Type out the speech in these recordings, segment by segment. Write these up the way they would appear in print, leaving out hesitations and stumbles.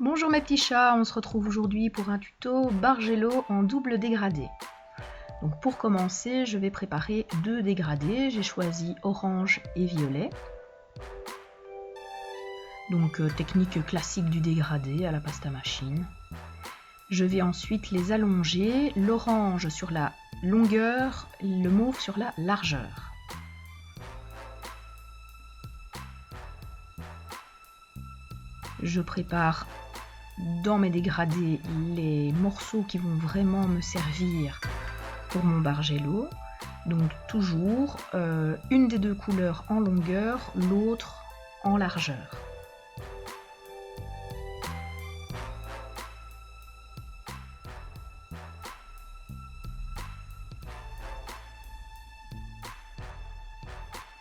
Bonjour mes petits chats, on se retrouve aujourd'hui pour un tuto Bargello en double dégradé. Donc pour commencer, je vais préparer deux dégradés. J'ai choisi orange et violet. Donc technique classique du dégradé à la pasta machine. Je vais ensuite les allonger, l'orange sur la longueur, le mauve sur la largeur. Je prépare dans mes dégradés les morceaux qui vont vraiment me servir pour mon Bargello. Donc toujours une des deux couleurs en longueur, l'autre en largeur.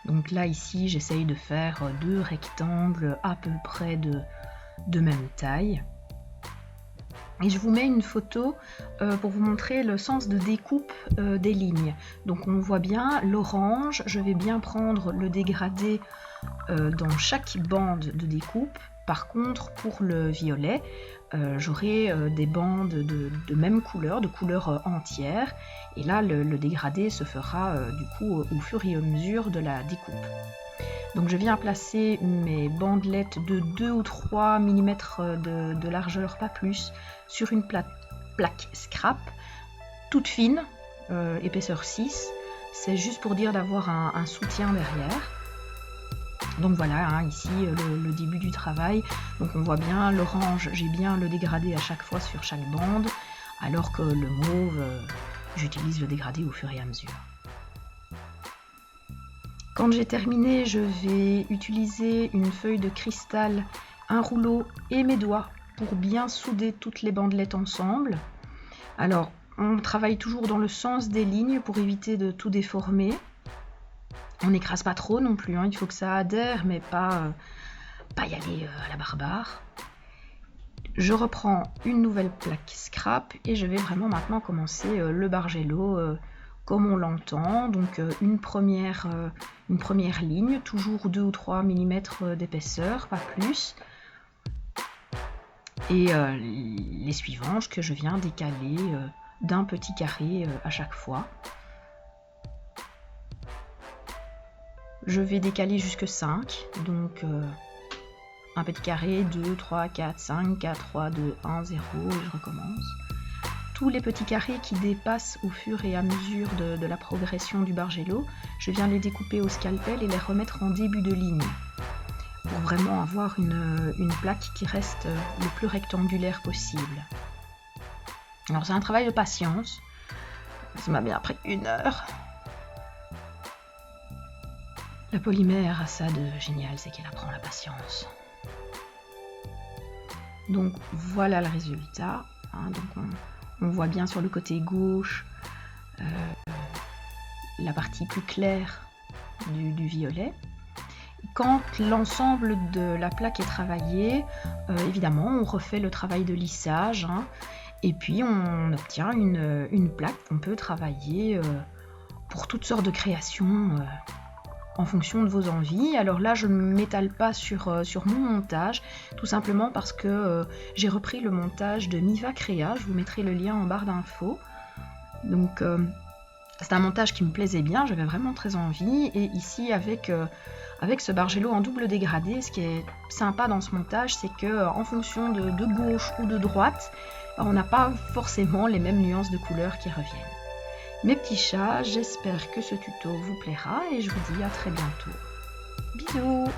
Donc là ici j'essaye de faire deux rectangles à peu près de même taille. Et je vous mets une photo pour vous montrer le sens de découpe des lignes. Donc on voit bien l'orange, je vais bien prendre le dégradé dans chaque bande de découpe. Par contre pour le violet, j'aurai des bandes de même couleur, de couleur entière. Et là le dégradé se fera du coup au fur et à mesure de la découpe. Donc je viens placer mes bandelettes de 2 ou 3 mm de largeur, pas plus, sur une plaque scrap, toute fine, épaisseur 6. C'est juste pour dire d'avoir un soutien derrière. Donc voilà, hein, ici le début du travail. Donc on voit bien l'orange, j'ai bien le dégradé à chaque fois sur chaque bande, alors que le mauve, j'utilise le dégradé au fur et à mesure. Quand j'ai terminé, je vais utiliser une feuille de cristal, un rouleau et mes doigts pour bien souder toutes les bandelettes ensemble. Alors, on travaille toujours dans le sens des lignes pour éviter de tout déformer. On n'écrase pas trop non plus, hein. Il faut que ça adhère, mais pas y aller à la barbare. Je reprends une nouvelle plaque scrap et je vais vraiment maintenant commencer le Bargello comme on l'entend, donc une première ligne, toujours 2 ou 3 mm d'épaisseur, pas plus. Et les suivantes que je viens décaler d'un petit carré à chaque fois. Je vais décaler jusque 5, donc un petit carré, 2, 3, 4, 5, 4, 3, 2, 1, 0, et je recommence. Tous les petits carrés qui dépassent au fur et à mesure de la progression du Bargello, je viens les découper au scalpel et les remettre en début de ligne pour vraiment avoir une plaque qui reste le plus rectangulaire possible. Alors c'est un travail de patience, ça m'a bien pris 1 heure. La polymère a ça de génial, c'est qu'elle apprend la patience. Donc voilà le résultat, hein, donc on voit bien sur le côté gauche la partie plus claire du violet. Quand l'ensemble de la plaque est travaillé, évidemment on refait le travail de lissage, hein, et puis on obtient une plaque qu'on peut travailler pour toutes sortes de créations en fonction de vos envies. Alors là je ne m'étale pas sur mon montage, tout simplement parce que j'ai repris le montage de Miva Créa, je vous mettrai le lien en barre d'infos. Donc c'est un montage qui me plaisait bien, j'avais vraiment très envie, et ici avec ce Bargello en double dégradé, ce qui est sympa dans ce montage, c'est que en fonction de gauche ou de droite, on n'a pas forcément les mêmes nuances de couleurs qui reviennent. Mes petits chats, j'espère que ce tuto vous plaira et je vous dis à très bientôt. Bisous!